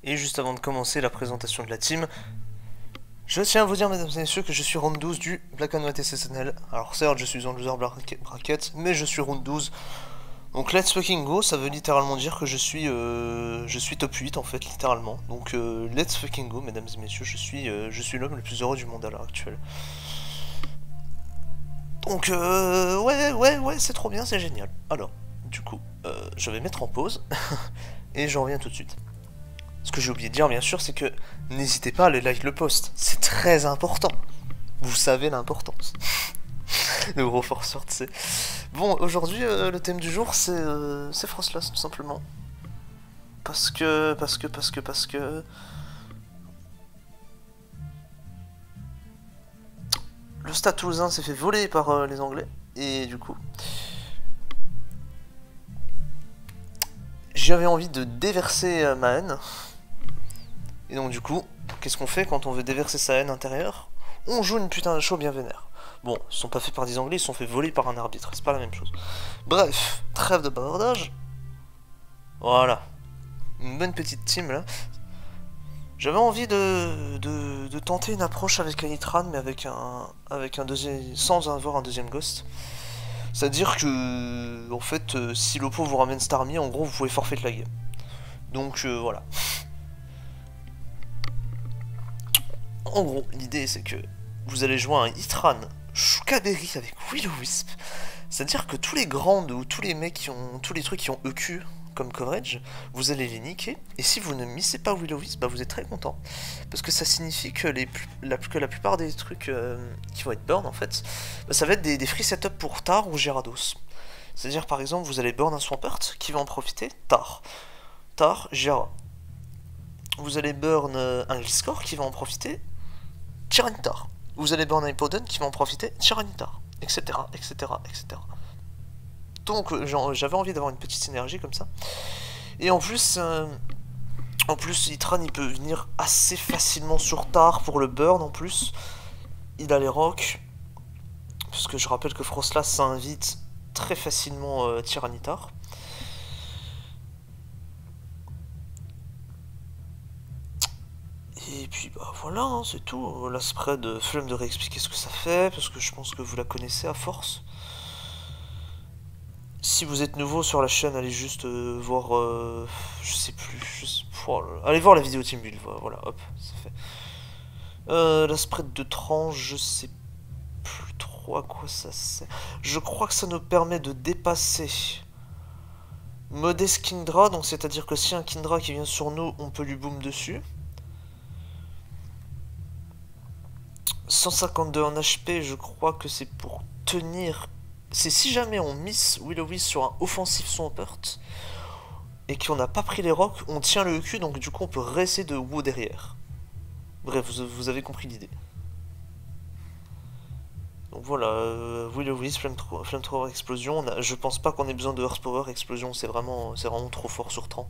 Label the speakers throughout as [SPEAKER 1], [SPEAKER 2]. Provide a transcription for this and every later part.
[SPEAKER 1] Et juste avant de commencer la présentation de la team, je tiens à vous dire, mesdames et messieurs, que je suis round 12 du Black and White SSNL. Alors certes, je suis en loser bracket, mais je suis round 12. Donc let's fucking go, ça veut littéralement dire que je suis top 8 en fait, littéralement. Donc let's fucking go, mesdames et messieurs, je suis l'homme le plus heureux du monde à l'heure actuelle. Donc ouais, c'est trop bien, c'est génial. Alors, du coup, je vais mettre en pause, et je reviens tout de suite. Ce que j'ai oublié de dire, bien sûr, c'est que n'hésitez pas à aller like le post. C'est très important. Vous savez l'importance. Le gros forceur, tu sais. Bon, aujourd'hui, le thème du jour, c'est Frostlass, tout simplement. Parce que... Le Stade Toulousain s'est fait voler par les Anglais. Et du coup... j'avais envie de déverser ma haine. Et donc du coup, qu'est-ce qu'on fait quand on veut déverser sa haine intérieure? On joue une putain de show bien vénère. Bon, ils sont pas faits par des Anglais, ils sont fait voler par un arbitre, c'est pas la même chose. Bref, trêve de bavardage. Voilà. Une bonne petite team là. J'avais envie de tenter une approche avec Anitran, mais avec un deuxième, sans avoir un deuxième ghost. C'est-à-dire que, en fait, si l'oppo vous ramène Starmie, en gros, vous pouvez forfait la game. Donc voilà. En gros, l'idée c'est que vous allez jouer un Itran Shukaberry avec Will-O-Wisp. C'est-à-dire que tous les grands ou tous les mecs qui ont. Tous les trucs qui ont EQ comme coverage, vous allez les niquer. Et si vous ne missez pas Will-O-Wisp, bah vous êtes très content. Parce que ça signifie que, la plupart des trucs qui vont être burn en fait, bah, ça va être des free setup pour Tar ou Gyarados. C'est-à-dire par exemple, vous allez burn un Swampert, qui va en profiter? Tar, Gyara. Vous allez burn un Gliscor, qui va en profiter? Tyranitar. Vous allez burn un Hippowdon, qui va en profiter? Tyranitar. Etc. Donc j'avais envie d'avoir une petite synergie comme ça. Et en plus, Itran il peut venir assez facilement sur Tar pour le burn en plus. Il a les rocks. Parce que je rappelle que Frostlass ça invite très facilement Tyranitar. Et puis bah voilà, hein, c'est tout. La spread, flemme de réexpliquer ce que ça fait, parce que je pense que vous la connaissez à force. Si vous êtes nouveau sur la chaîne, allez juste voir, je sais plus, allez voir la vidéo Team Build, voilà, hop, c'est fait. La spread de tranche, je sais plus trop à quoi ça sert. Je crois que ça nous permet de dépasser Modest Kindra, donc c'est-à-dire que si un Kindra qui vient sur nous, on peut lui boom dessus. 152 en HP, je crois que c'est pour tenir. C'est si jamais on miss Will-O-Wisp sur un offensif Swampert et qu'on n'a pas pris les rocks, on tient le EQ, donc du coup on peut rester de WoW derrière. Bref, vous avez compris l'idée. Donc voilà, Will-O-Wisp, Flamethrower, Explosion. Je pense pas qu'on ait besoin de Horsepower, Explosion, c'est vraiment trop fort sur 30.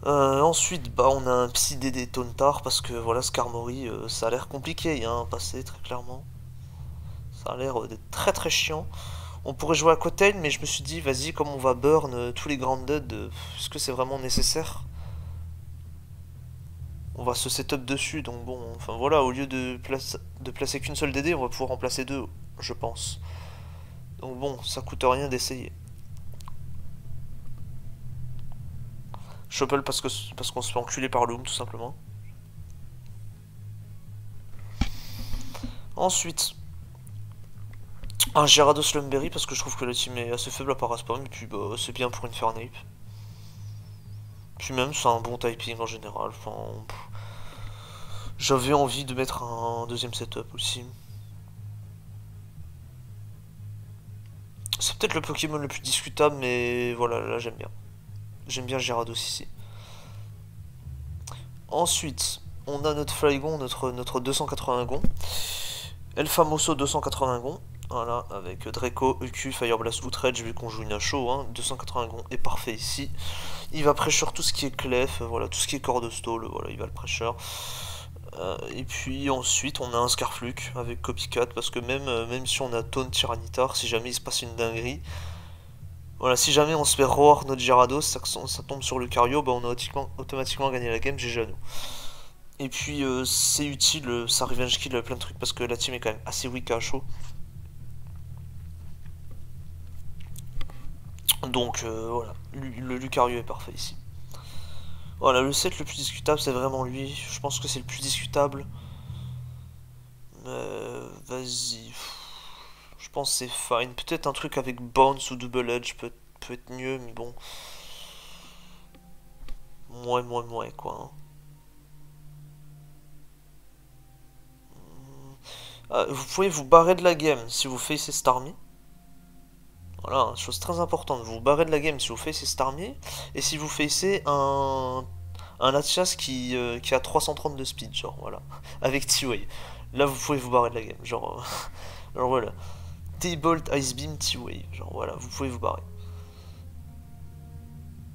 [SPEAKER 1] Ensuite, bah, on a un Psy DD Tauntar parce que voilà, Skarmory, ça a l'air compliqué, il y a un passé très clairement. Ça a l'air d'être très chiant. On pourrait jouer à Cotail, mais je me suis dit, vas-y, comme on va burn tous les Grounded, est-ce que c'est vraiment nécessaire? On va se setup dessus, donc bon, enfin voilà, au lieu de placer qu'une seule DD, on va pouvoir en placer deux, je pense. Donc bon, ça coûte rien d'essayer. Shuffle parce qu'on se fait enculer par Loom, tout simplement. Ensuite, un Gyarados Slumberry parce que je trouve que la team est assez faible à part Aspam, et puis bah, c'est bien pour une Fernape. Puis même, c'est un bon typing en général. Enfin, j'avais envie de mettre un deuxième setup aussi. C'est peut-être le Pokémon le plus discutable, mais voilà, là j'aime bien. J'aime bien Gyarados ici. Ensuite, on a notre Flygon, notre 280 gon. El Famoso 280 gon. Voilà, avec Draco, EQ, Fire Blast, Outrage, vu qu'on joue une HO, hein, 280 gon est parfait ici. Il va pressure tout ce qui est Clef, voilà, tout ce qui est corps de stall, voilà, il va le pressure. Et puis ensuite on a un Scarfluke avec Copycat, parce que même si on a Taunt Tyranitar, si jamais il se passe une dinguerie, Voilà, si jamais on se fait roar notre Gyarados, ça tombe sur Lucario, bah on a automatiquement gagné la game, GG à nous. Et puis c'est utile, ça revenge kill plein de trucs parce que la team est quand même assez weak à chaud. Donc voilà, le Lucario est parfait ici. Voilà, le set le plus discutable c'est vraiment lui, je pense que c'est le plus discutable. Vas-y, je pense que c'est fine. Peut-être un truc avec Bounce ou Double Edge peut être mieux, mais bon. Moins, quoi. Hein. Vous pouvez vous barrer de la game si vous facez Starmie. Voilà, chose très importante. Vous vous barrez de la game si vous facez Starmie. Et si vous facez un Latias qui a 330 de speed, genre, voilà. Avec T-Way. Là, vous pouvez vous barrer de la game. Genre, genre voilà. T-Bolt, Ice Beam, T-Wave. Genre, voilà, vous pouvez vous barrer.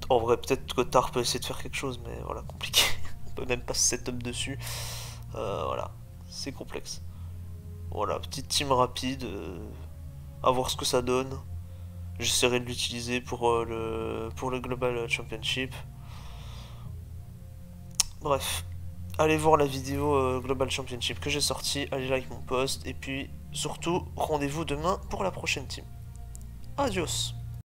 [SPEAKER 1] En vrai, peut-être que Tar peut essayer de faire quelque chose, mais voilà, compliqué. On peut même pas se setup dessus. Voilà, c'est complexe. Voilà, petite team rapide. À voir ce que ça donne. J'essaierai de l'utiliser pour le Global Championship. Bref, allez voir la vidéo Global Championship que j'ai sortie. Allez like mon post. Et puis, surtout, rendez-vous demain pour la prochaine team. Adios.